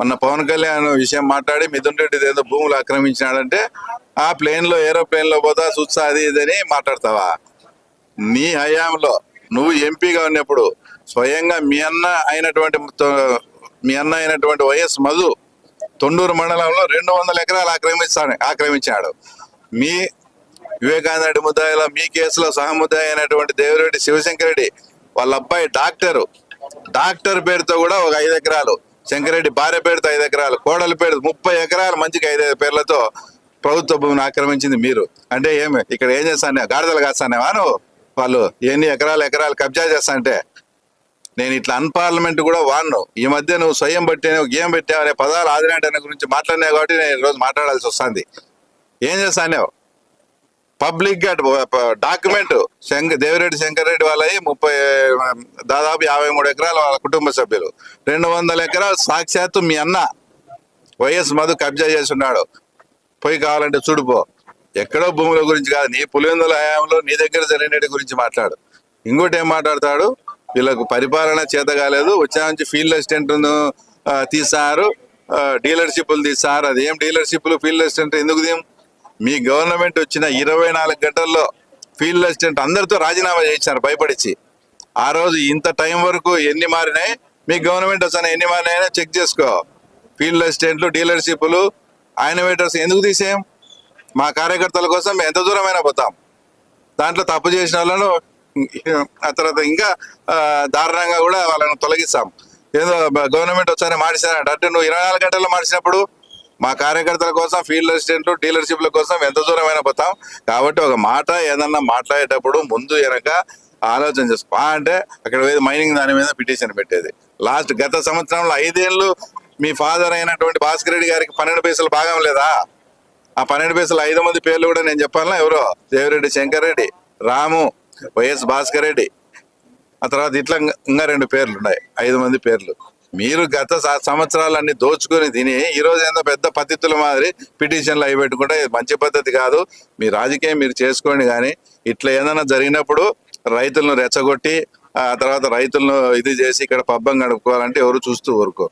మొన్న పవన్ కళ్యాణ్ విషయం మాట్లాడి మిథున్ రెడ్డి ఏదో భూములు ఆక్రమించినాడంటే ఆ ప్లేన్లో ఏరోప్లేన్లో పోతా చూస్తా అది ఇదని మాట్లాడతావా? నీ హయాంలో నువ్వు ఎంపీగా ఉన్నప్పుడు స్వయంగా మీ అన్న అయినటువంటి వైఎస్ మధు తొండూరు మండలంలో 200 ఎకరాలు ఆక్రమించాడు. మీ వివేకానంద రెడ్డి ముద్దాయిలో మీ కేసులో సహముద్దాయి అయినటువంటి దేవిరెడ్డి శివశంకరెడ్డి వాళ్ళ అబ్బాయి డాక్టర్ పేరుతో కూడా ఒక 5 ఎకరాలు, శంకరెడ్డి భార్య పేరుతో 5 ఎకరాలు, కోడలి పేరు 30 ఎకరాలు, మంచికి 5 పేర్లతో ప్రభుత్వ భూమిని ఆక్రమించింది మీరు. అంటే ఏమి ఇక్కడ ఏం చేస్తానే? గాడిదలు కాస్తానేవా నువ్వు? వాళ్ళు ఎన్ని ఎకరాలు కబ్జా చేస్తా అంటే నేను ఇట్లా అన్పార్లమెంట్ కూడా వాడను. ఈ మధ్య నువ్వు స్వయం బట్టావు, గేమ్ పెట్టావు అనే పదాలు ఆదినాటి గురించి మాట్లాడినావు కాబట్టి నేను ఈరోజు మాట్లాడాల్సి వస్తుంది. ఏం చేస్తానేవు? పబ్లిక్ గా డాక్యుమెంట్ దేవిరెడ్డి శంకరెడ్డి వాళ్ళవి దాదాపు 53 ఎకరాలు వాళ్ళ కుటుంబ సభ్యులు, 200 ఎకరాలు సాక్షాత్తు మీ అన్న వైఎస్ మధు కబ్జా చేసి ఉన్నాడు. పోయి కావాలంటే చూడుపో. ఎక్కడో భూముల గురించి కాదు, నీ పులివెందుల హయాంలో నీ దగ్గర జరిగినటి గురించి మాట్లాడు. ఇంకోటి ఏం మాట్లాడతాడు? వీళ్ళకు పరిపాలన చేత కాలేదు, వచ్చా నుంచి ఫీల్డ్ అసిస్టెంట్ తీస్తారు, డీలర్షిప్లు తీస్తారు. అదేం డీలర్షిప్లు ఫీల్డ్ అసిస్టెంట్ ఎందుకు తీయం? మీ గవర్నమెంట్ వచ్చిన 24 గంటల్లో ఫీల్డ్ అసిస్టెంట్ అందరితో రాజీనామా చేయించారు భయపడిచి. ఆ రోజు ఇంత టైం వరకు ఎన్ని మారినాయి, మీ గవర్నమెంట్ వస్తాను ఎన్ని మారినాయో చెక్ చేసుకో. ఫీల్డ్ అసిస్టెంట్లు, డీలర్షిప్లు, యానిమేటర్స్ ఎందుకు తీసేయం? మా కార్యకర్తల కోసం ఎంత దూరమైనా పోతాం. దాంట్లో తప్పు చేసిన వాళ్ళను ఆ తర్వాత ఇంకా దారుణంగా కూడా వాళ్ళని తొలగిస్తాం. ఏదో గవర్నమెంట్ వచ్చారని మార్చారంట. అంటే నువ్వు 24 గంటల్లో మార్చినప్పుడు మా కార్యకర్తల కోసం ఫీల్డ్ అసిస్టెంట్లు, డీలర్షిప్ల కోసం ఎంత దూరమైనా పోతాం. కాబట్టి ఒక మాట ఏదన్నా మాట్లాడేటప్పుడు ముందు వెనక ఆలోచన చేసుకో. అంటే అక్కడ మైనింగ్ దాని మీద పిటిషన్ పెట్టేది. గత సంవత్సరంలో 5 ఏళ్ళు మీ ఫాదర్ అయినటువంటి భాస్కర్ రెడ్డి గారికి 12 పైసలు భాగం లేదా? ఆ 12 పైసలు 5 మంది పేర్లు కూడా నేను చెప్పాలన్నా? ఎవరో దేవిరెడ్డి శంకర్ రెడ్డి, రాము, వైఎస్ భాస్కర్ రెడ్డి, ఆ తర్వాత ఇట్లా ఇంకా 2 పేర్లు ఉన్నాయి, 5 మంది పేర్లు. మీరు గత సంవత్సరాలన్నీ దోచుకొని తిని ఈరోజు ఏందో పెద్ద పద్ధతుల మాదిరి పిటిషన్లు అవి పెట్టుకుంటే మంచి పద్ధతి కాదు. మీ రాజకీయం మీరు చేసుకోండి. కానీ ఇట్లా ఏదైనా జరిగినప్పుడు రైతులను రెచ్చగొట్టి ఆ తర్వాత రైతులను ఇది చేసి ఇక్కడ పబ్బం గడుపుకోవాలంటే ఎవరు చూస్తూ ఊరుకో.